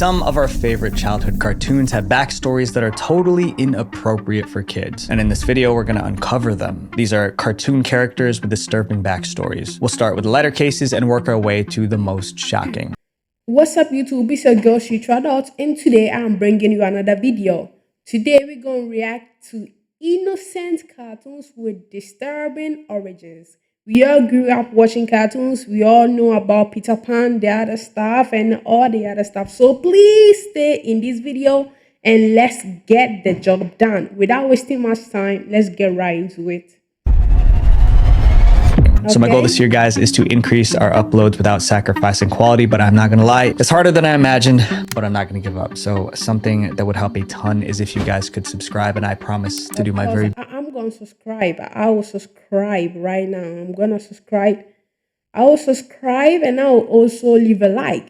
Some of our favorite childhood cartoons have backstories that are totally inappropriate for kids. And in this video, we're gonna uncover them. These are cartoon characters with disturbing backstories. We'll start with letter cases and work our way to the most shocking. What's up YouTube, it's your girl Shitradot, and today I'm bringing you another video. Today we're going to react to innocent cartoons with disturbing origins. We all grew up watching cartoons, we all know about Peter Pan, the other stuff, and all the other stuff. So please stay in this video and let's get the job done. Without wasting much time, let's get right into it. So my goal this year, guys, is to increase our uploads without sacrificing quality, but I'm not gonna lie, it's harder than I imagined, but I'm not gonna give up. So something that would help a ton is if you guys could subscribe, and I promise to do my very I'm going to subscribe. I will subscribe right now. I'm going to subscribe. I will subscribe, and I will also leave a like.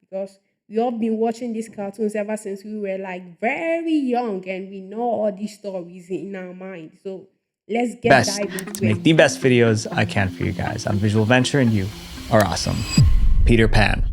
Because we all been watching these cartoons ever since we were like very young, and we know all these stories in our mind. So let's get dive into to make the best videos I can for you guys. I'm Visual Venture, and you are awesome. Peter Pan.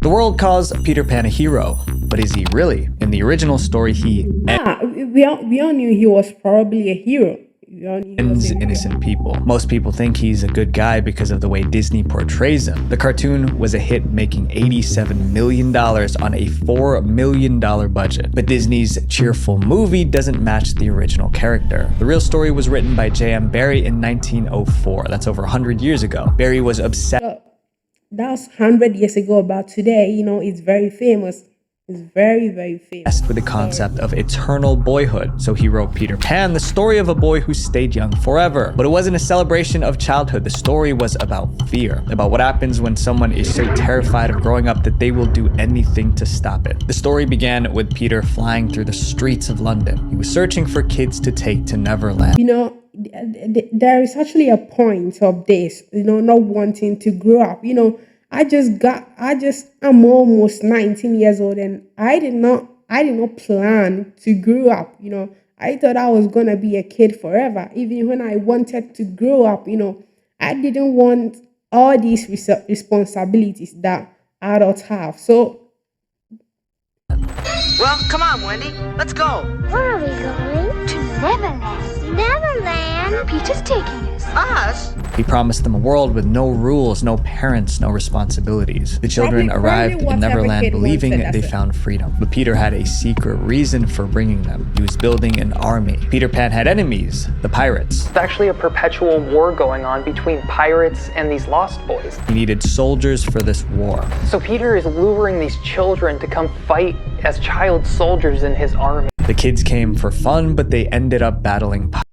The world calls Peter Pan a hero, but is he really? In the original story, we all knew he was probably a hero. Ends innocent people. Most people think he's a good guy because of the way Disney portrays him. The cartoon was a hit, making $87 million on a $4 million budget. But Disney's cheerful movie doesn't match the original character. The real story was written by J.M. Barrie in 1904. That's over 100 years ago. Barrie was obsessed. That's 100 years ago, but today, you know, it's very famous. It's very, very famous. With the concept of eternal boyhood. So he wrote Peter Pan, the story of a boy who stayed young forever. But it wasn't a celebration of childhood. The story was about fear, about what happens when someone is so terrified of growing up that they will do anything to stop it. The story began with Peter flying through the streets of London. He was searching for kids to take to Neverland. You know, there is actually a point of this, you know, not wanting to grow up. You know, I'm almost 19 years old, and I did not plan to grow up. You know, I thought I was gonna be a kid forever. Even when I wanted to grow up, you know, I didn't want all these responsibilities that adults have. So, well, come on, Wendy, let's go. Where are we going? To Neverland. Neverland? Peter's taking us. Us? He promised them a world with no rules, no parents, no responsibilities. The children arrived in Neverland believing they found freedom. But Peter had a secret reason for bringing them. He was building an army. Peter Pan had enemies, the pirates. It's actually a perpetual war going on between pirates and these lost boys. He needed soldiers for this war. So Peter is luring these children to come fight as child soldiers in his army. The kids came for fun, but they ended up battling pirates.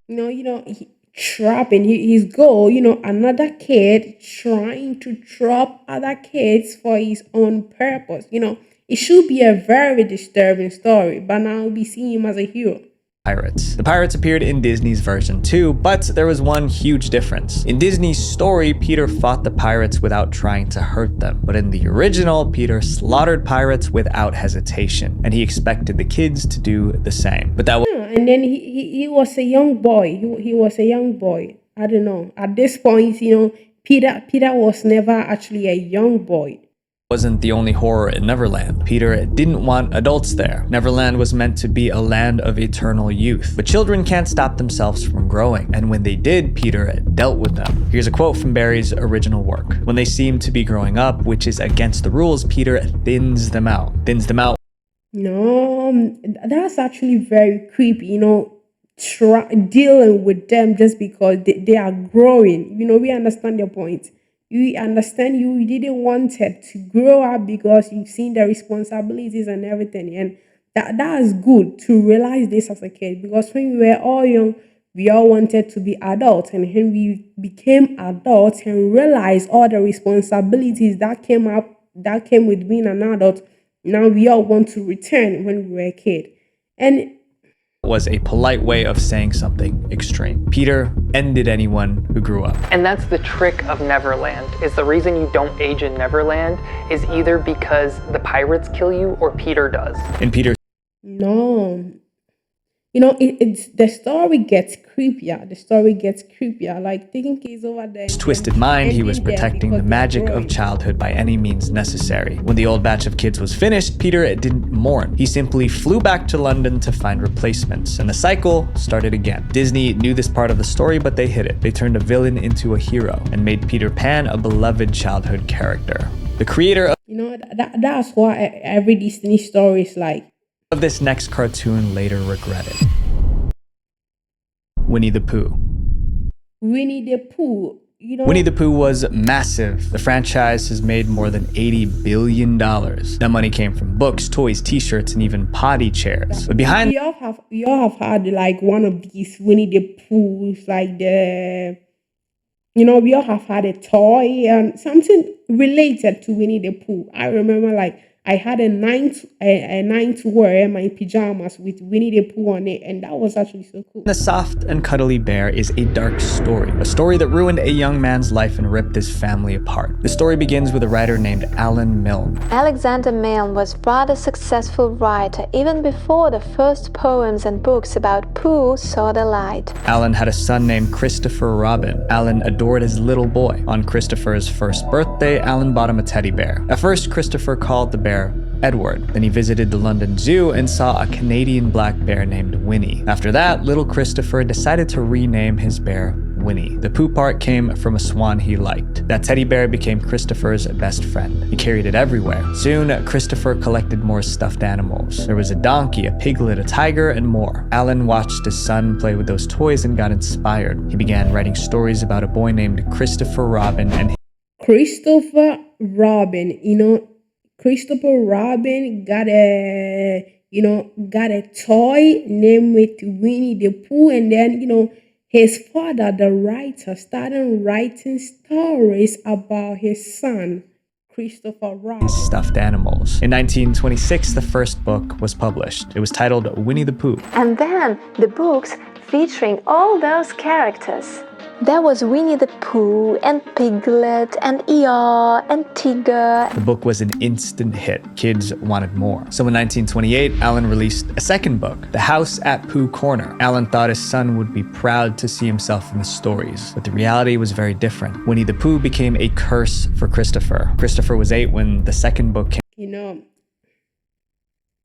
Trapping his goal, you know, another kid trying to trap other kids for his own purpose. You know, it should be a very disturbing story, but now we see him as a hero. The pirates appeared in Disney's version too, but there was one huge difference. In Disney's story, Peter fought the pirates without trying to hurt them. But in the original, Peter slaughtered pirates without hesitation, and he expected the kids to do the same. But that was and then he was a young boy. He was a young boy. I don't know. At this point, you know, Peter was never actually a young boy. Wasn't the only horror in Neverland. Peter didn't want adults there. Neverland was meant to be a land of eternal youth. But children can't stop themselves from growing. And when they did, Peter dealt with them. Here's a quote from Barrie's original work. When they seem to be growing up, which is against the rules, Peter thins them out. No, that's actually very creepy, you know, dealing with them just because they are growing. You know, we understand your point. You understand you didn't want it to grow up because you've seen the responsibilities and everything. And that is good to realize this as a kid, because when we were all young, we all wanted to be adults. And when we became adults and realized all the responsibilities that came with being an adult, now we all want to return when we were a kid. And was a polite way of saying something extreme. Peter ended anyone who grew up. And that's the trick of Neverland, is the reason you don't age in Neverland is either because the pirates kill you or Peter does. And Peter No. it's the story gets creepier. The story gets creepier. Like taking kids over there. His twisted mind, he was protecting the magic of childhood by any means necessary. When the old batch of kids was finished, Peter didn't mourn. He simply flew back to London to find replacements, and the cycle started again. Disney knew this part of the story, but they hid it. They turned a villain into a hero and made Peter Pan a beloved childhood character. The creator That's why every Disney story is like. Of this next cartoon later regretted. Winnie the Pooh. Winnie the Pooh. Winnie the Pooh was massive. The franchise has made more than $80 billion. That money came from books, toys, t-shirts, and even potty chairs. But behind we all have had like one of these Winnie the Poohs, like we all have had a toy and something related to Winnie the Pooh. I remember like I had a night to wear my pajamas with Winnie the Pooh on it, and that was actually so cool. The Soft and Cuddly Bear is a dark story, a story that ruined a young man's life and ripped his family apart. The story begins with a writer named Alan Milne. Alexander Milne was a rather successful writer even before the first poems and books about Pooh saw the light. Alan had a son named Christopher Robin. Alan adored his little boy. On Christopher's first birthday, Alan bought him a teddy bear. At first, Christopher called the bear Edward. Then he visited the London Zoo and saw a Canadian black bear named Winnie. After that, little Christopher decided to rename his bear Winnie. The Pooh part came from a swan he liked. That teddy bear became Christopher's best friend. He carried it everywhere. Soon, Christopher collected more stuffed animals. There was a donkey, a piglet, a tiger, and more. Alan watched his son play with those toys and got inspired. He began writing stories about a boy named Christopher Robin and Christopher Robin, Christopher Robin got a toy named with Winnie the Pooh, and then his father, the writer, started writing stories about his son, Christopher Robin. Stuffed animals. In 1926, the first book was published. It was titled Winnie the Pooh. And then the books featuring all those characters. There was Winnie the Pooh and Piglet and Eeyore and Tigger. The book was an instant hit. Kids wanted more. So in 1928, Alan released a second book, The House at Pooh Corner. Alan thought his son would be proud to see himself in the stories, but the reality was very different. Winnie the Pooh became a curse for Christopher. Christopher was 8 when the second book came.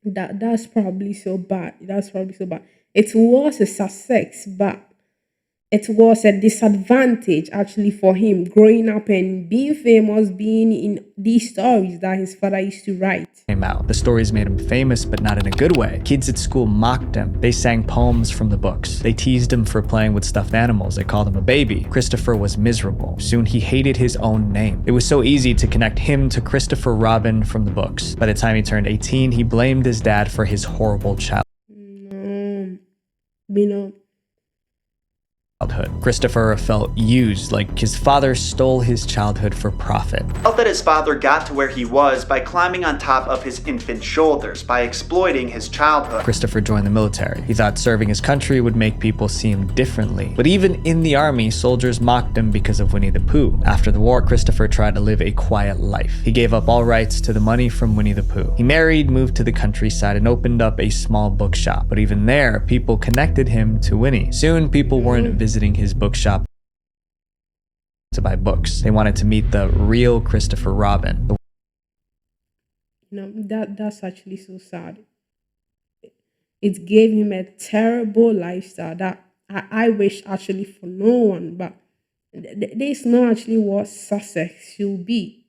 That's probably so bad. It was a success, but it was a disadvantage actually for him growing up and being famous, being in these stories that his father used to write. Out. The stories made him famous, but not in a good way. Kids at school mocked him. They sang poems from the books. They teased him for playing with stuffed animals. They called him a baby. Christopher was miserable. Soon he hated his own name. It was so easy to connect him to Christopher Robin from the books. By the time he turned 18, he blamed his dad for his horrible childhood. Christopher felt used, like his father stole his childhood for profit. He felt that his father got to where he was by climbing on top of his infant shoulders, by exploiting his childhood. Christopher joined the military. He thought serving his country would make people see him differently. But even in the army, soldiers mocked him because of Winnie the Pooh. After the war, Christopher tried to live a quiet life. He gave up all rights to the money from Winnie the Pooh. He married, moved to the countryside, and opened up a small bookshop. But even there, people connected him to Winnie. Soon, people weren't visiting his bookshop to buy books. They wanted to meet the real Christopher Robin. That's actually so sad. It gave him a terrible lifestyle that I wish actually for no one, but this is not actually what success should be.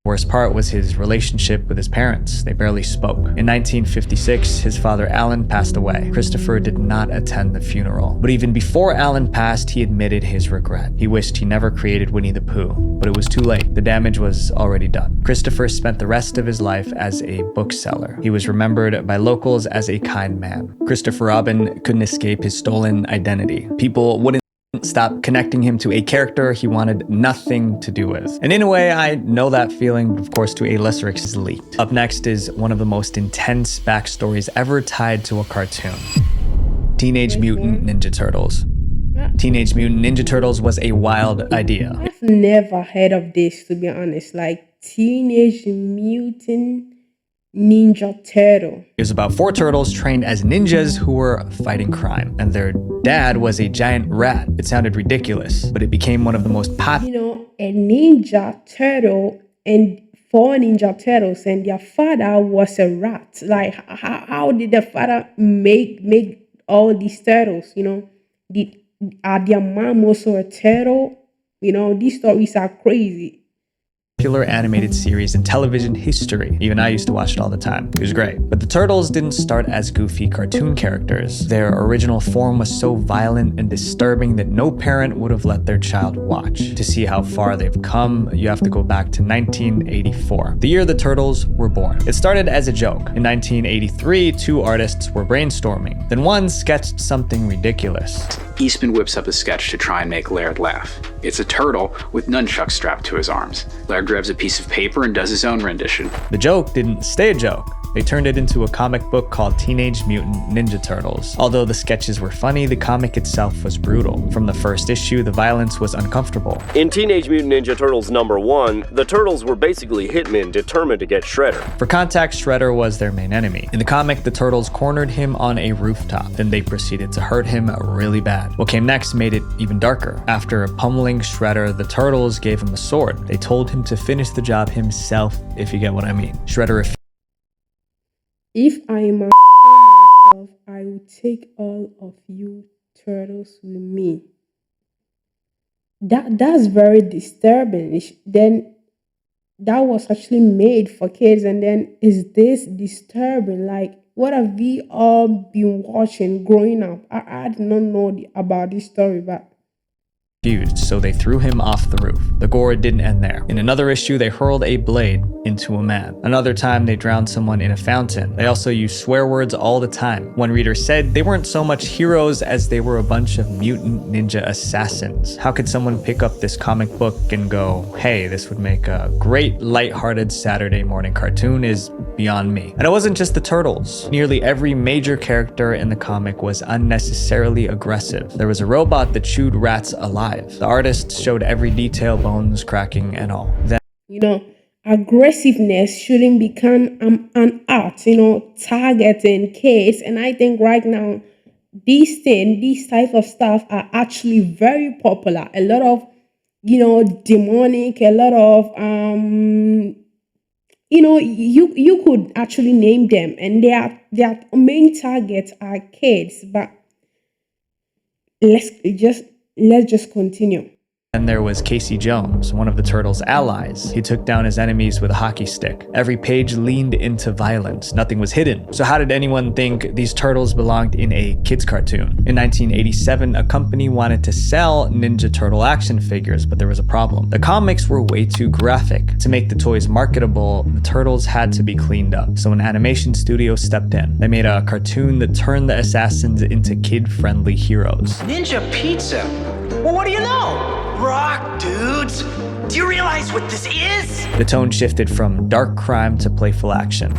Worst part was his relationship with his parents. They barely spoke. In 1956, his father Alan passed away. Christopher did not attend the funeral. But even before Alan passed, he admitted his regret. He wished he never created Winnie the Pooh, but it was too late. The damage was already done. Christopher spent the rest of his life as a bookseller. He was remembered by locals as a kind man. Christopher Robin couldn't escape his stolen identity. People wouldn't stop connecting him to a character he wanted nothing to do with. And in a way, I know that feeling, of course, to a lesser extent, leaked. Up next is one of the most intense backstories ever tied to a cartoon. Teenage Mutant Ninja Turtles. Teenage Mutant Ninja Turtles was a wild idea. I've never heard of this, to be honest. Like Teenage Mutant Ninja Turtle. It was about 4 turtles trained as ninjas who were fighting crime, and their dad was a giant rat. It sounded ridiculous, but it became one of the most popular. You know, a Ninja Turtle and 4 Ninja Turtles, and their father was a rat. Like, how did the father make all these turtles? You know, are their mom also a turtle? You know, these stories are crazy. Animated series in television history. Even I used to watch it all the time. It was great. But the Turtles didn't start as goofy cartoon characters. Their original form was so violent and disturbing that no parent would have let their child watch. To see how far they've come, you have to go back to 1984, the year the Turtles were born. It started as a joke. In 1983, 2 artists were brainstorming. Then one sketched something ridiculous. Eastman whips up a sketch to try and make Laird laugh. It's a turtle with nunchucks strapped to his arms. Laird grabs a piece of paper and does his own rendition. The joke didn't stay a joke. They turned it into a comic book called Teenage Mutant Ninja Turtles. Although the sketches were funny, the comic itself was brutal. From the first issue, the violence was uncomfortable. In Teenage Mutant Ninja Turtles #1, the Turtles were basically hitmen determined to get Shredder. For context, Shredder was their main enemy. In the comic, the Turtles cornered him on a rooftop. Then they proceeded to hurt him really bad. What came next made it even darker. After pummeling Shredder, the Turtles gave him a sword. They told him to finish the job himself, if you get what I mean. Shredder refused. If I am myself, I will take all of you turtles with me. That's very disturbing. Then that was actually made for kids, and then is this disturbing? Like, what have we all been watching growing up? I did not know about this story, but so they threw him off the roof. The gore didn't end there. In another issue, they hurled a blade into a man. Another time, they drowned someone in a fountain. They also used swear words all the time. One reader said they weren't so much heroes as they were a bunch of mutant ninja assassins. How could someone pick up this comic book and go, hey, this would make a great lighthearted Saturday morning cartoon, is beyond me. And it wasn't just the Turtles. Nearly every major character in the comic was unnecessarily aggressive. There was a robot that chewed rats alive. The artists showed every detail, bones cracking and all. Then, you know, aggressiveness shouldn't become an art, you know, targeting kids. And I think right now, these type of stuff are actually very popular. A lot of, you know, demonic, a lot of, you know, you could actually name them, and their main targets are kids. But let's just continue. And there was Casey Jones, one of the Turtles' allies. He took down his enemies with a hockey stick. Every page leaned into violence. Nothing was hidden. So how did anyone think these turtles belonged in a kids' cartoon? In 1987, a company wanted to sell Ninja Turtle action figures, but there was a problem. The comics were way too graphic. To make the toys marketable, the turtles had to be cleaned up. So an animation studio stepped in. They made a cartoon that turned the assassins into kid-friendly heroes. Ninja Pizza? Well, what do you know? Rock, dudes! Do you realize what this is? The tone shifted from dark crime to playful action.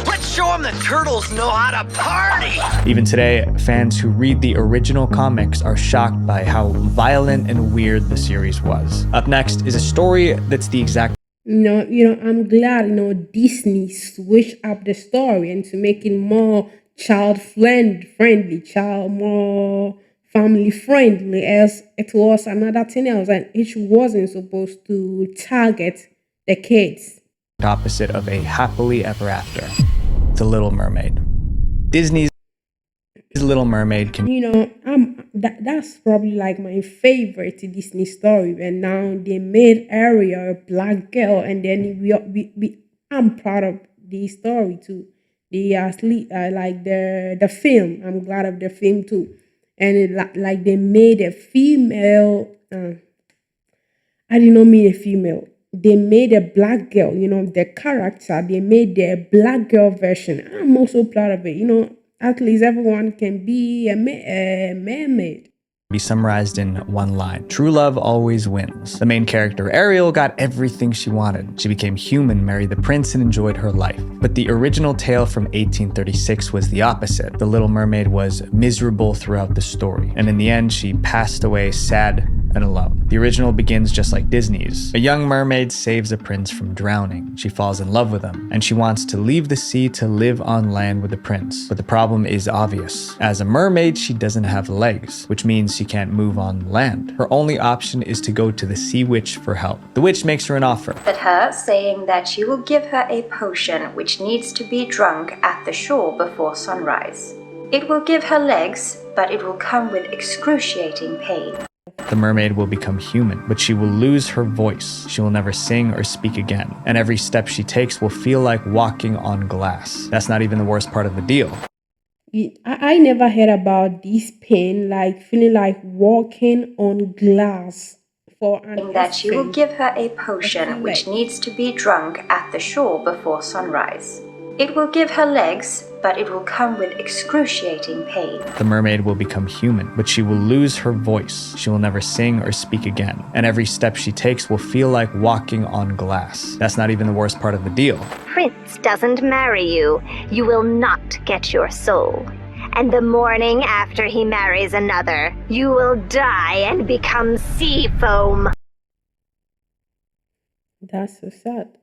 Let's show them the turtles know how to party! Even today, fans who read the original comics are shocked by how violent and weird the series was. Up next is a story that's the exact. You know, I'm glad, you know, Disney switched up the story and to make it more child-friendly, more family friendly, as it was another thing else, and it wasn't supposed to target the kids. Opposite of a happily ever after. The Little Mermaid. Disney's Little Mermaid can, you know, that's probably like my favorite Disney story. And now they made Ariel a black girl, and then I'm proud of the story too. They actually like the film. I'm glad of the film too. And like they made a female, I did not mean a female. They made a black girl, you know, the character, they made the black girl version. I'm also proud of it. You know, at least everyone can be a mermaid. Be summarized in one line. True love always wins. The main character, Ariel, got everything she wanted. She became human, married the prince, and enjoyed her life. But the original tale from 1836 was the opposite. The Little Mermaid was miserable throughout the story. And in the end, she passed away sad and alone. The original begins just like Disney's. A young mermaid saves a prince from drowning. She falls in love with him, and she wants to leave the sea to live on land with the prince. But the problem is obvious. As a mermaid, she doesn't have legs, which means she can't move on land. Her only option is to go to the sea witch for help. The witch makes her an offer. But her saying that she will give her a potion which needs to be drunk at the shore before sunrise. It will give her legs, but it will come with excruciating pain. The mermaid will become human, but she will lose her voice. She will never sing or speak again, and every step she takes will feel like walking on glass. That's not even the worst part of the deal. I never heard about this pain, like feeling like walking on glass. For an that she will infant. give her a potion which needs to be drunk at the shore before sunrise. It will give her legs, but it will come with excruciating pain. The mermaid will become human, but she will lose her voice. She will never sing or speak again, and every step she takes will feel like walking on glass. That's not even the worst part of the deal. Prince doesn't marry you, you will not get your soul. And the morning after he marries another, you will die and become sea foam. That's so sad.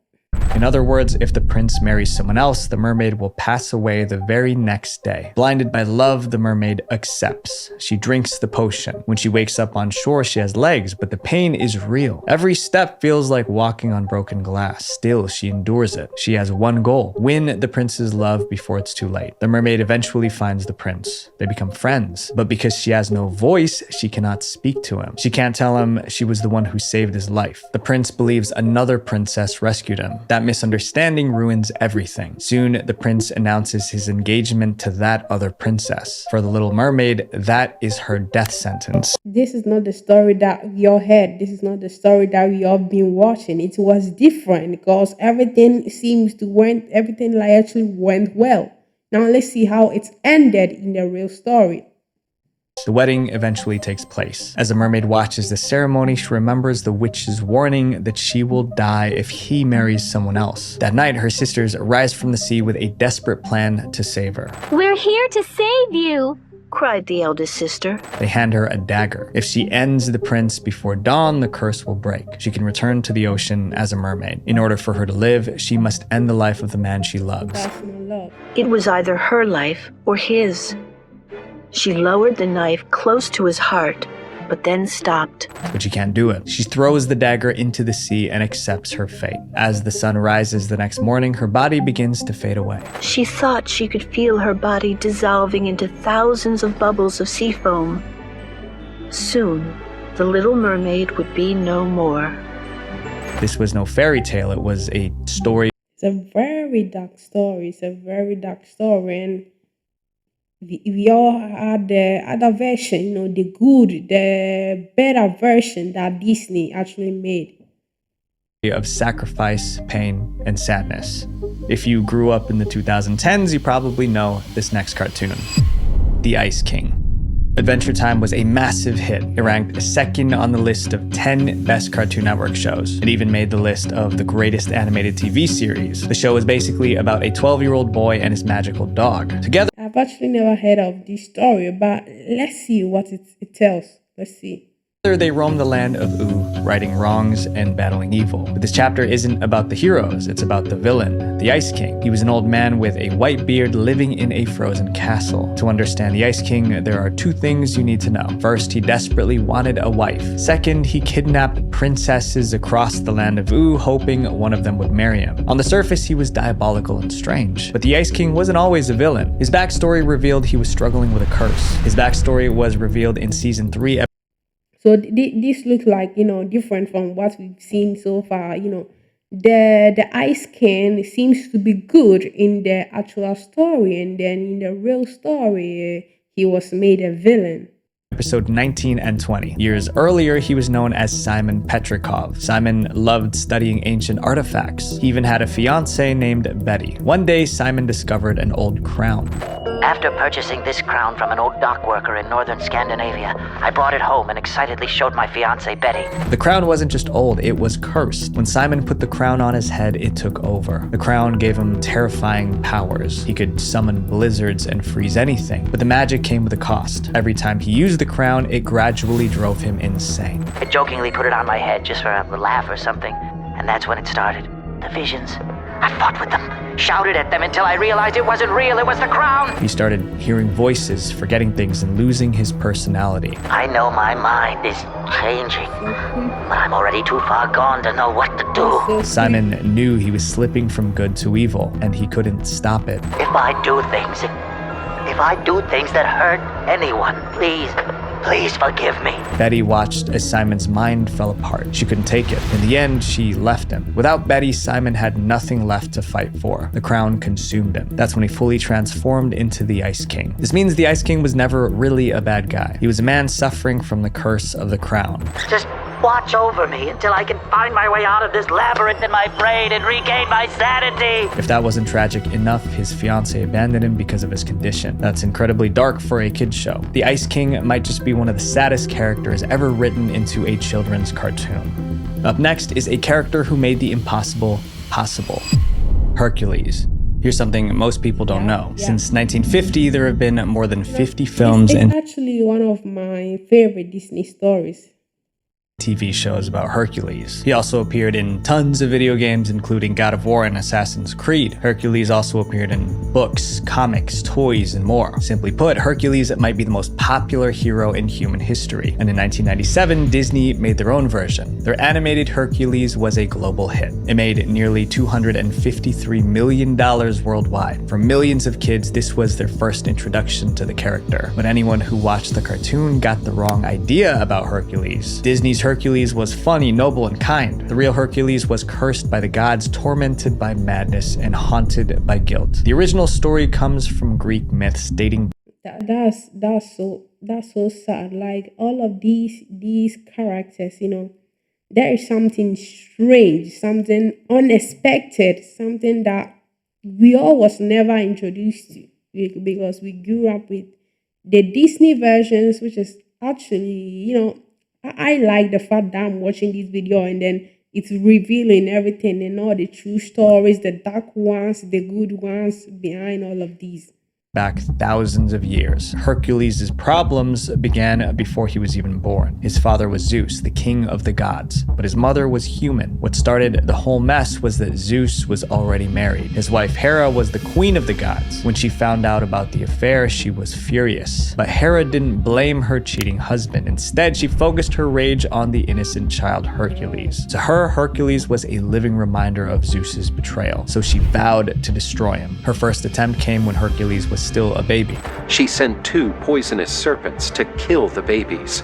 In other words, if the prince marries someone else, the mermaid will pass away the very next day. Blinded by love, the mermaid accepts. She drinks the potion. When she wakes up on shore, she has legs, but the pain is real. Every step feels like walking on broken glass. Still, she endures it. She has one goal: win the prince's love before it's too late. The mermaid eventually finds the prince. They become friends, but because she has no voice, she cannot speak to him. She can't tell him she was the one who saved his life. The prince believes another princess rescued him. That misunderstanding ruins everything. Soon, the prince announces his engagement to that other princess. For the Little Mermaid, that is her death sentence. This is not the story that we all heard. This is not the story that we all been watching. It was different because everything like actually went well. Now let's see how it's ended in the real story. The wedding eventually takes place. As the mermaid watches the ceremony, she remembers the witch's warning that she will die if he marries someone else. That night, her sisters rise from the sea with a desperate plan to save her. We're here to save you, cried the eldest sister. They hand her a dagger. If she ends the prince before dawn, the curse will break. She can return to the ocean as a mermaid. In order for her to live, she must end the life of the man she loves. That's no love. It was either her life or his. She lowered the knife close to his heart, but then stopped. But she can't do it. She throws the dagger into the sea and accepts her fate. As the sun rises the next morning, her body begins to fade away. She thought she could feel her body dissolving into thousands of bubbles of sea foam. Soon, the Little Mermaid would be no more. This was no fairy tale. It was a story. It's a very dark story. And we all had the other version, the better version that Disney actually made. Of sacrifice, pain, and sadness. If you grew up in the 2010s, you probably know this next cartoon, The Ice King. Adventure Time was a massive hit. It ranked second on the list of 10 best Cartoon Network shows. It even made the list of the greatest animated TV series. The show is basically about a 12-year-old boy and his magical dog. Together, I've actually never heard of this story, but let's see what it tells. Let's see. they roam the land of Ooo, righting wrongs and battling evil. But this chapter isn't about the heroes, it's about the villain, the Ice King. He was an old man with a white beard living in a frozen castle. To understand the Ice King, there are two things you need to know. First, he desperately wanted a wife. Second, he kidnapped princesses across the land of Ooo, hoping one of them would marry him. On the surface, he was diabolical and strange. But the Ice King wasn't always a villain. His backstory revealed he was struggling with a curse. His backstory was revealed in season 3. So this looks like, different from what we've seen so far. The Ice King seems to be good in the actual story, and then in the real story, he was made a villain. Episode 19 and 20. Years earlier, he was known as Simon Petrikov. Simon loved studying ancient artifacts. He even had a fiancée named Betty. One day, Simon discovered an old crown. After purchasing this crown from an old dock worker in northern Scandinavia, I brought it home and excitedly showed my fiancée Betty. The crown wasn't just old, it was cursed. When Simon put the crown on his head, it took over. The crown gave him terrifying powers. He could summon blizzards and freeze anything, but the magic came with a cost. Every time he used the crown, it gradually drove him insane. I jokingly put it on my head just for a laugh or something, and that's when it started. The visions. I fought with them, shouted at them until I realized it wasn't real, it was the crown! He started hearing voices, forgetting things, and losing his personality. I know my mind is changing, but I'm already too far gone to know what to do. Simon knew he was slipping from good to evil, and he couldn't stop it. If I do things that hurt anyone, please forgive me. Betty watched as Simon's mind fell apart. She couldn't take it. In the end, she left him. Without Betty, Simon had nothing left to fight for. The crown consumed him. That's when he fully transformed into the Ice King. This means the Ice King was never really a bad guy. He was a man suffering from the curse of the crown. Just watch over me until I can find my way out of this labyrinth in my brain and regain my sanity. If that wasn't tragic enough, his fiancée abandoned him because of his condition. That's incredibly dark for a kid's show. The Ice King might just be one of the saddest characters ever written into a children's cartoon. Up next is a character who made the impossible possible. Hercules. Here's something most people don't know. Since 1950, there have been more than 50 films It's and actually one of my favorite Disney stories. TV shows about Hercules. He also appeared in tons of video games, including God of War and Assassin's Creed. Hercules also appeared in books, comics, toys, and more. Simply put, Hercules might be the most popular hero in human history. And in 1997, Disney made their own version. Their animated Hercules was a global hit. It made nearly $253 million worldwide. For millions of kids, this was their first introduction to the character. But anyone who watched the cartoon got the wrong idea about Hercules. Disney's Hercules was funny, noble, and kind. The real Hercules was cursed by the gods, tormented by madness, and haunted by guilt. The original story comes from Greek myths dating That's so sad. Like all of these characters, there is something strange, something unexpected, something that we all was never introduced to because we grew up with the Disney versions, which is actually, I like the fact that I'm watching this video and then it's revealing everything and all the true stories, the dark ones, the good ones behind all of these. Back thousands of years. Hercules' problems began before he was even born. His father was Zeus, the king of the gods, but his mother was human. What started the whole mess was that Zeus was already married. His wife Hera was the queen of the gods. When she found out about the affair, she was furious. But Hera didn't blame her cheating husband. Instead, she focused her rage on the innocent child Hercules. To her, Hercules was a living reminder of Zeus's betrayal, so she vowed to destroy him. Her first attempt came when Hercules was still a baby. She sent 2 poisonous serpents to kill the babies.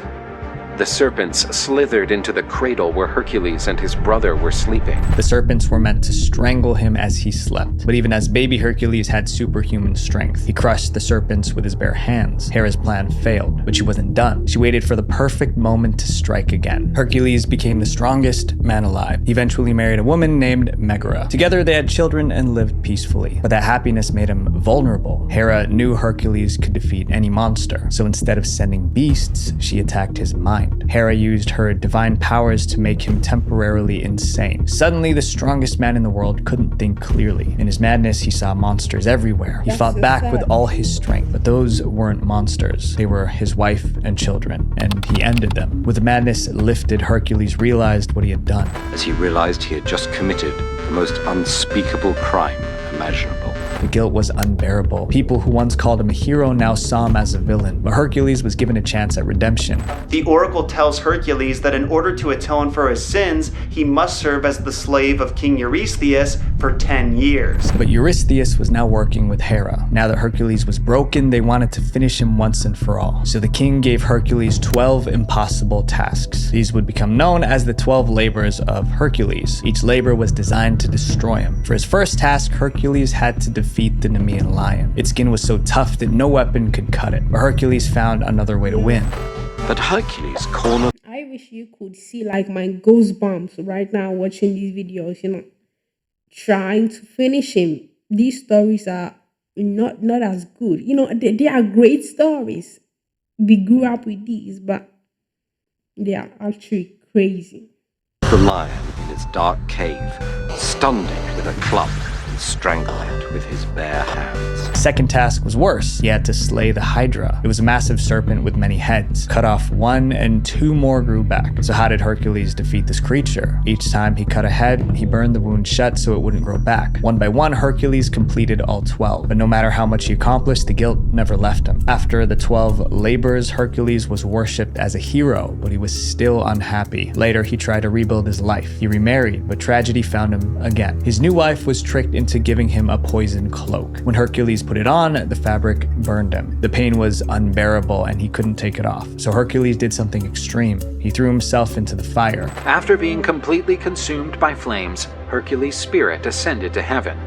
The serpents slithered into the cradle where Hercules and his brother were sleeping. The serpents were meant to strangle him as he slept. But even as baby Hercules had superhuman strength. He crushed the serpents with his bare hands. Hera's plan failed, but she wasn't done. She waited for the perfect moment to strike again. Hercules became the strongest man alive. He eventually married a woman named Megara. Together they had children and lived peacefully. But that happiness made him vulnerable. Hera knew Hercules could defeat any monster. So instead of sending beasts, she attacked his mind. Hera used her divine powers to make him temporarily insane. Suddenly, the strongest man in the world couldn't think clearly. In his madness, he saw monsters everywhere. He fought back with all his strength, but those weren't monsters. They were his wife and children, and he ended them. With the madness lifted, Hercules realized what he had done. As he realized he had just committed the most unspeakable crime imaginable. The guilt was unbearable. People who once called him a hero now saw him as a villain, but Hercules was given a chance at redemption. The oracle tells Hercules that in order to atone for his sins, he must serve as the slave of King Eurystheus for 10 years. But Eurystheus was now working with Hera. Now that Hercules was broken, they wanted to finish him once and for all. So the king gave Hercules 12 impossible tasks. These would become known as the 12 labors of Hercules. Each labor was designed to destroy him. For his first task, Hercules had to defeat the Nemean lion. Its skin was so tough that no weapon could cut it. But Hercules found another way to win. But Hercules cornered. I wish you could see like my goosebumps right now watching these videos, trying to finish him. These stories are not as good. They are great stories. We grew up with these, but they are actually crazy. The lion in its dark cave stunned it with a club and strangled it with his bare hands. Second task was worse. He had to slay the Hydra. It was a massive serpent with many heads. Cut off one and two more grew back. So how did Hercules defeat this creature? Each time he cut a head, he burned the wound shut so it wouldn't grow back. One by one, Hercules completed all 12. But no matter how much he accomplished, the guilt never left him. After the 12 labors, Hercules was worshipped as a hero, but he was still unhappy. Later, he tried to rebuild his life. He remarried, but tragedy found him again. His new wife was tricked into giving him a poison cloak. When Hercules put it on, the fabric burned him. The pain was unbearable and he couldn't take it off. So Hercules did something extreme. He threw himself into the fire. After being completely consumed by flames, Hercules' spirit ascended to heaven.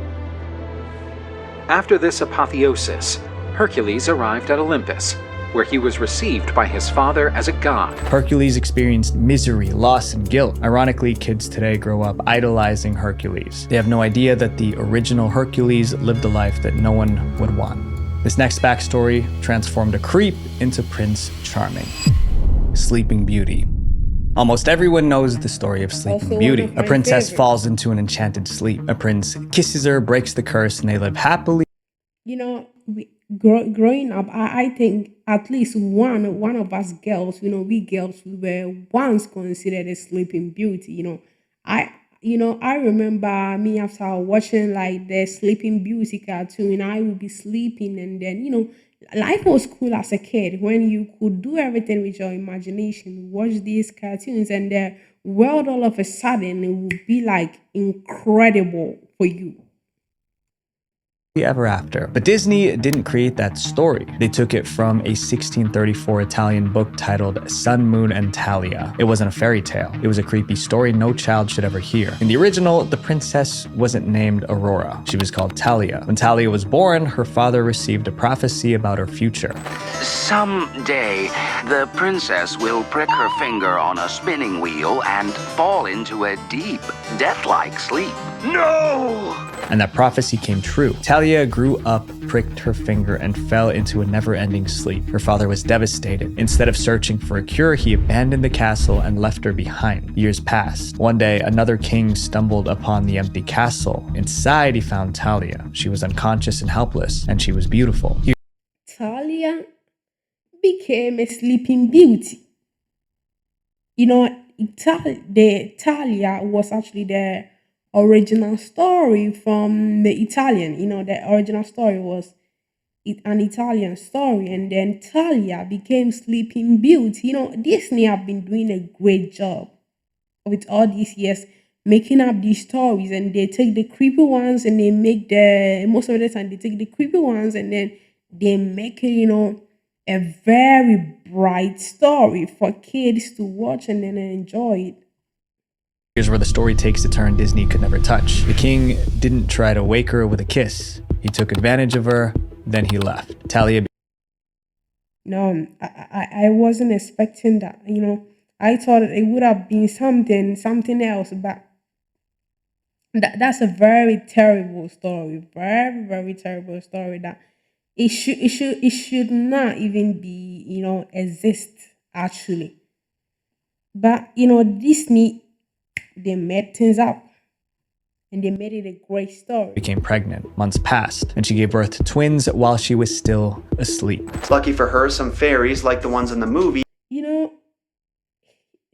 After this apotheosis, Hercules arrived at Olympus, where he was received by his father as a god. Hercules experienced misery, loss, and guilt. Ironically, kids today grow up idolizing Hercules. They have no idea that the original Hercules lived a life that no one would want. This next backstory transformed a creep into Prince Charming. Sleeping Beauty. Almost everyone knows the story of Sleeping Beauty. A princess falls into an enchanted sleep. A prince kisses her, breaks the curse, and they live happily. Growing up, I think at least one of us girls, we girls, we were once considered a Sleeping Beauty. I remember me after watching like the Sleeping Beauty cartoon, I would be sleeping, and then life was cool as a kid when you could do everything with your imagination. Watch these cartoons, and the world all of a sudden it would be like incredible for you. Ever after. But Disney didn't create that story. They took it from a 1634 Italian book titled Sun, Moon, and Talia. It wasn't a fairy tale. It was a creepy story no child should ever hear. In the original, the princess wasn't named Aurora. She was called Talia. When Talia was born, her father received a prophecy about her future. Someday, the princess will prick her finger on a spinning wheel and fall into a deep, death-like sleep. No! And that prophecy came true. Talia grew up, pricked her finger, and fell into a never-ending sleep. Her father was devastated. Instead of searching for a cure, he abandoned the castle and left her behind. Years passed. One day, another king stumbled upon the empty castle. Inside, he found Talia. She was unconscious and helpless, and she was beautiful. Talia became a Sleeping Beauty. Talia was actually the original story from the Italian. The original story was an Italian story, and then Talia became Sleeping Beauty. Disney have been doing a great job with all these years making up these stories, and they take the creepy ones and they make most of the time they take the creepy ones and then they make it, a very bright story for kids to watch and then enjoy it. Here's where the story takes a turn Disney could never touch. The king didn't try to wake her with a kiss. He took advantage of her, then he left. Talia. No, I wasn't expecting that. I thought it would have been something else, but that's a very terrible story. Very, very terrible story that it should not even be, exist actually. But Disney, they made things up and they made it a great story. Became pregnant. Months passed, and she gave birth to twins while she was still asleep. Lucky for her, some fairies, like the ones in the movie,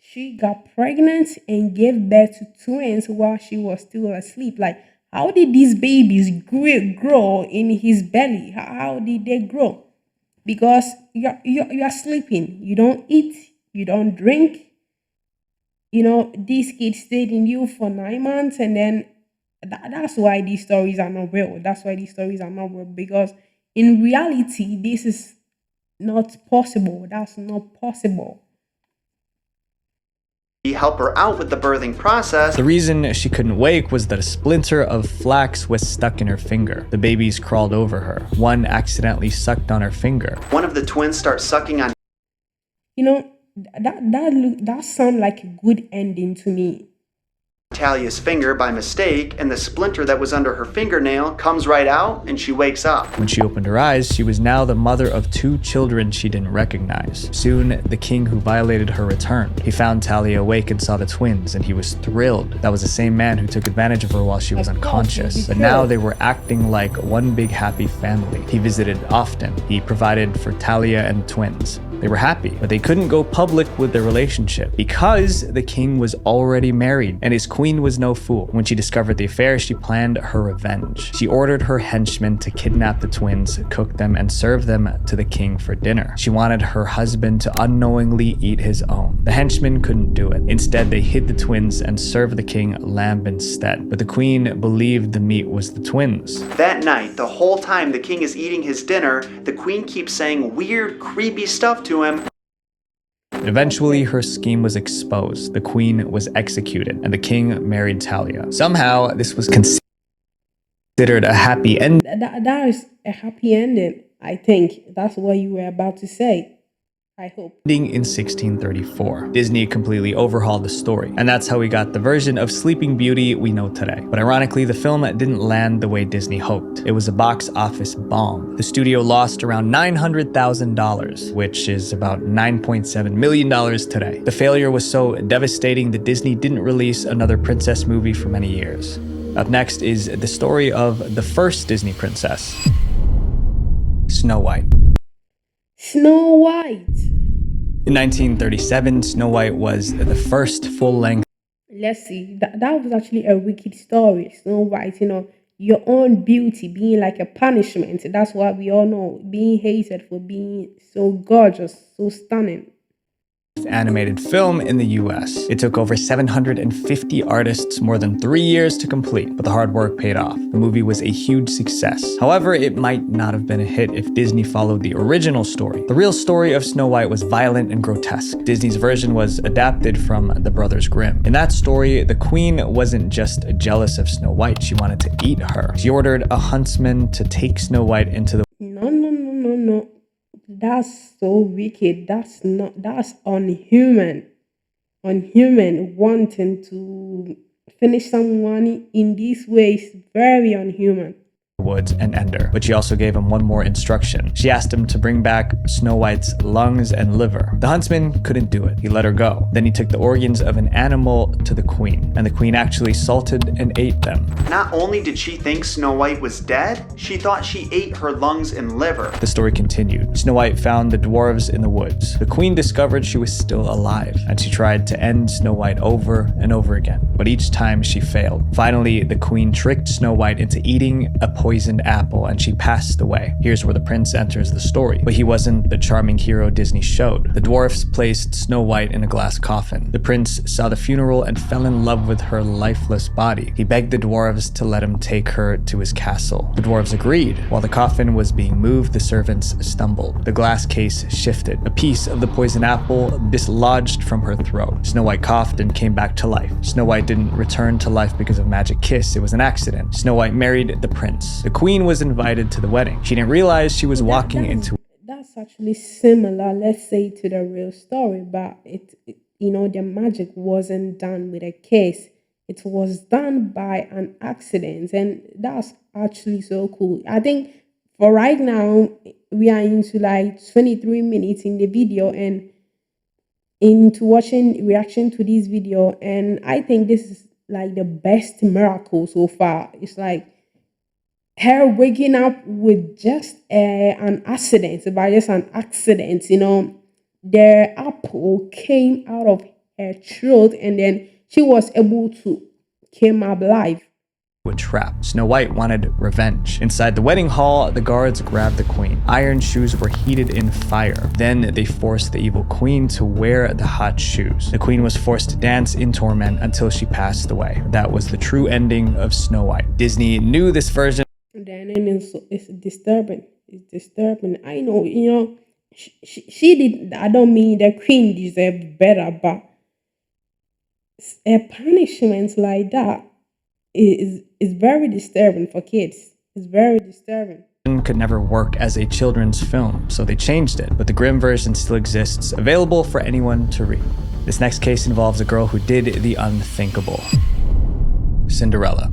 she got pregnant and gave birth to twins while she was still asleep. Like, how did these babies grow in his belly? How did they grow? Because you're sleeping. You don't eat. You don't drink. These kids stayed in you for 9 months, and then that's why these stories are not real. That's why these stories are not real, because in reality, this is not possible. That's not possible. help her out with the birthing process. The reason she couldn't wake was that a splinter of flax was stuck in her finger. The babies crawled over her. One accidentally sucked on her finger. One of the twins starts sucking on. That sounds like a good ending to me. Talia's finger by mistake, and the splinter that was under her fingernail comes right out, and she wakes up. When she opened her eyes, she was now the mother of 2 children she didn't recognize. Soon, the king who violated her returned. He found Talia awake and saw the twins, and he was thrilled. That was the same man who took advantage of her while she was unconscious. But now they were acting like one big happy family. He visited often. He provided for Talia and the twins. They were happy, but they couldn't go public with their relationship because the king was already married and his queen was no fool. When she discovered the affair, she planned her revenge. She ordered her henchmen to kidnap the twins, cook them, and serve them to the king for dinner. She wanted her husband to unknowingly eat his own. The henchmen couldn't do it. Instead, they hid the twins and served the king lamb instead. But the queen believed the meat was the twins. That night, the whole time the king is eating his dinner, the queen keeps saying weird, creepy stuff to him. Eventually, her scheme was exposed. The queen was executed, and the king married Talia. Somehow, this was considered a happy ending. That is a happy ending, I think. That's what you were about to say. I hope. In 1634, Disney completely overhauled the story, and that's how we got the version of Sleeping Beauty we know today. But ironically, the film didn't land the way Disney hoped. It was a box office bomb. The studio lost around $900,000, which is about $9.7 million today. The failure was so devastating that Disney didn't release another princess movie for many years. Up next is the story of the first Disney princess, Snow White. Snow White. In 1937, Snow White was the first full-length. Let's see, that was actually a wicked story. Snow White, your own beauty being like a punishment. That's what we all know, being hated for being so gorgeous, so stunning. Animated film in the US. It took over 750 artists more than 3 years to complete, but the hard work paid off. The movie was a huge success. However, it might not have been a hit if Disney followed the original story. The real story of Snow White was violent and grotesque. Disney's version was adapted from the Brothers Grimm. In that story, the queen wasn't just jealous of Snow White, she wanted to eat her. She ordered a huntsman to take Snow White into the... No. That's so wicked. That's unhuman. Unhuman. Wanting to finish someone in this way is very unhuman. Woods and Ender, but she also gave him one more instruction. She asked him to bring back Snow White's lungs and liver. The huntsman couldn't do it. He let her go. Then he took the organs of an animal to the queen, and the queen actually salted and ate them. Not only did she think Snow White was dead, she thought she ate her lungs and liver. The story continued. Snow White found the dwarves in the woods. The queen discovered she was still alive, and she tried to end Snow White over and over again, but each time she failed. Finally, the queen tricked Snow White into eating a poisoned apple, and she passed away. Here's where the prince enters the story, but he wasn't the charming hero Disney showed. The dwarfs placed Snow White in a glass coffin. The prince saw the funeral and fell in love with her lifeless body. He begged the dwarves to let him take her to his castle. The dwarves agreed. While the coffin was being moved, the servants stumbled. The glass case shifted. A piece of the poison apple dislodged from her throat. Snow White coughed and came back to life. Snow White didn't return to life because of magic kiss. It was an accident. Snow White married the prince. The queen was invited to the wedding. She didn't realize she was walking into... That's actually similar, let's say, to the real story, but the magic wasn't done with a kiss. It was done by an accident, and that's actually so cool. I think for right now, we are into like 23 minutes in the video and into watching reaction to this video, and I think this is like the best miracle so far. It's like her waking up with just an accident, the apple came out of her throat, and then she was able to come up alive. A trap. Snow White wanted revenge. Inside the wedding hall, the guards grabbed the queen. Iron shoes were heated in fire. Then they forced the evil queen to wear the hot shoes. The queen was forced to dance in torment until she passed away. That was the true ending of Snow White. Disney knew this version. And then it's disturbing. It's disturbing. I know, she did. I don't mean the queen deserved better, but a punishment like that is very disturbing for kids. It's very disturbing. Could never work as a children's film, so they changed it, but the Grimm version still exists, available for anyone to read. This next case involves a girl who did the unthinkable. Cinderella.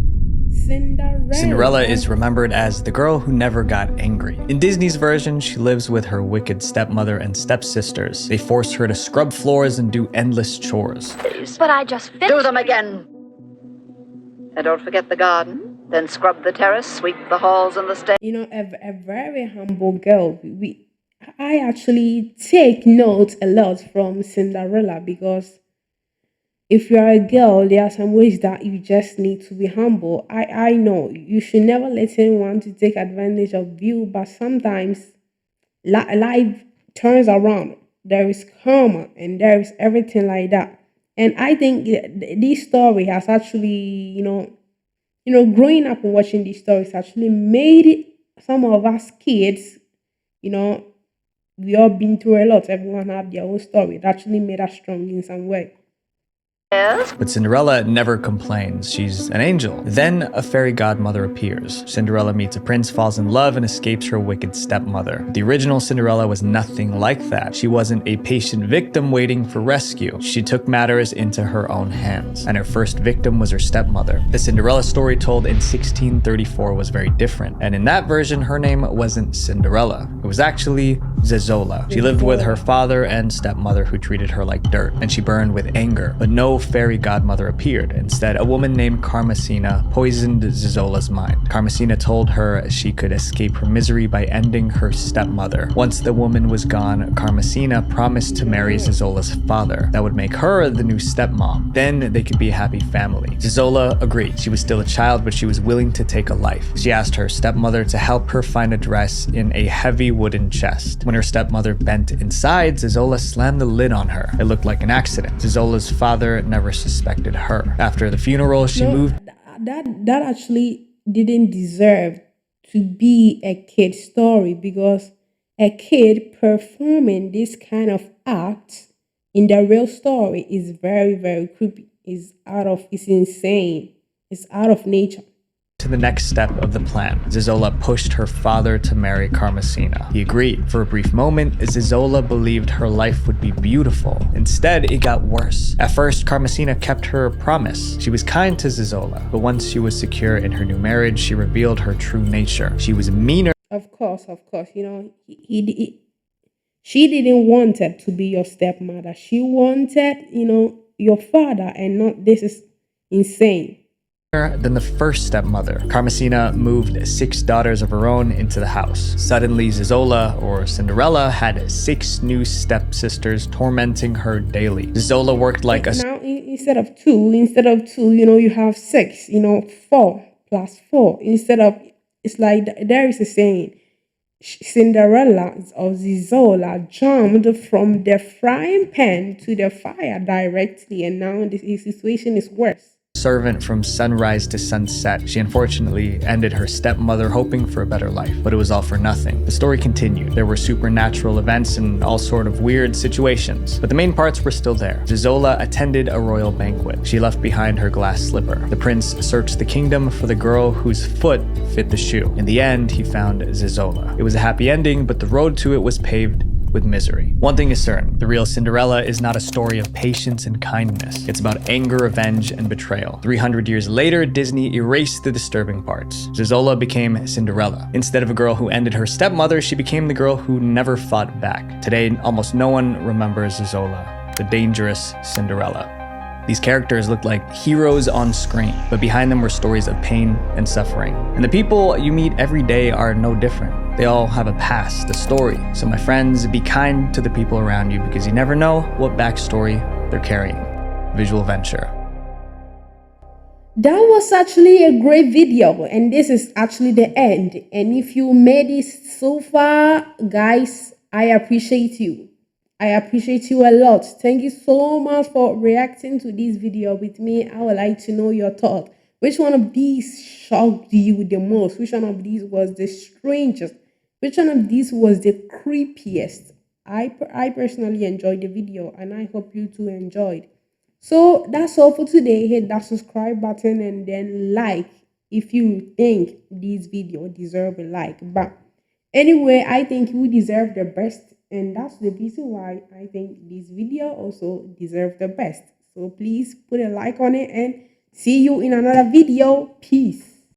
Cinderella is remembered as the girl who never got angry. In Disney's version, she lives with her wicked stepmother and stepsisters. They force her to scrub floors and do endless chores. But I just finished. Do them again. And don't forget the garden. Then scrub the terrace, sweep the halls and the stairs. You know, a very humble girl. I actually take notes a lot from Cinderella because if you are a girl, there are some ways that you just need to be humble. I know you should never let anyone to take advantage of you, but sometimes life turns around. There is karma and there is everything like that. And I think this story has actually, growing up and watching these stories actually made some of us kids, we all been through a lot. Everyone have their own story. It actually made us strong in some way. But Cinderella never complains. She's an angel. Then a fairy godmother appears. Cinderella meets a prince, falls in love, and escapes her wicked stepmother. The original Cinderella was nothing like that. She wasn't a patient victim waiting for rescue. She took matters into her own hands, and her first victim was her stepmother. The Cinderella story told in 1634 was very different, and in that version, her name wasn't Cinderella. It was actually Zezola. She lived with her father and stepmother who treated her like dirt, and she burned with anger. But no fairy godmother appeared. Instead, a woman named Carmesina poisoned Zezola's mind. Carmesina told her she could escape her misery by ending her stepmother. Once the woman was gone, Carmesina promised to marry Zezola's father. That would make her the new stepmom. Then they could be a happy family. Zezola agreed. She was still a child, but she was willing to take a life. She asked her stepmother to help her find a dress in a heavy wooden chest. When her stepmother bent inside, Zezola slammed the lid on her. It looked like an accident. Zezola's father never suspected her. After the funeral, she moved. That actually didn't deserve to be a kid story, because a kid performing this kind of act in the real story is very, very creepy. It's insane. It's out of nature. To the next step of the plan, Zezola pushed her father to marry Carmesina. He agreed. For a brief moment, Zezola believed her life would be beautiful. Instead, it got worse. At first, Carmesina kept her promise. She was kind to Zezola, but once she was secure in her new marriage, she revealed her true nature. She was meaner. Of course. She didn't want it to be your stepmother. She wanted, your father, and not. This is insane. Than the first stepmother. Carmesina moved 6 daughters of her own into the house. Suddenly, Zezola, or Cinderella, had 6 new stepsisters tormenting her daily. Zezola worked like a... Now, instead of two, you have 6, 4 plus 4. It's like there is a saying, Cinderella or Zezola jumped from the frying pan to the fire directly, and now the situation is worse. Servant from sunrise to sunset. She unfortunately ended her stepmother hoping for a better life, but it was all for nothing. The story continued. There were supernatural events and all sort of weird situations, but the main parts were still there. Zezola attended a royal banquet. She left behind her glass slipper. The prince searched the kingdom for the girl whose foot fit the shoe. In the end, he found Zezola. It was a happy ending, but the road to it was paved with misery. One thing is certain, the real Cinderella is not a story of patience and kindness. It's about anger, revenge, and betrayal. 300 years later, Disney erased the disturbing parts. Zezola became Cinderella. Instead of a girl who ended her stepmother, she became the girl who never fought back. Today, almost no one remembers Zezola, the dangerous Cinderella. These characters looked like heroes on screen, but behind them were stories of pain and suffering. And the people you meet every day are no different. They all have a past, a story. So my friends, be kind to the people around you, because you never know what backstory they're carrying. Visual Venture. That was actually a great video, and this is actually the end. And if you made it so far, guys, I appreciate you. I appreciate you a lot. Thank you so much for reacting to this video with me. I would like to know your thoughts. Which one of these shocked you the most? Which one of these was the strangest? Which one of these was the creepiest? I personally enjoyed the video, and I hope you too enjoyed. So that's all for today. Hit that subscribe button and then like if you think this video deserves a like. But anyway, I think you deserve the best. And that's the reason why I think this video also deserves the best. So please put a like on it and See you in another video. Peace.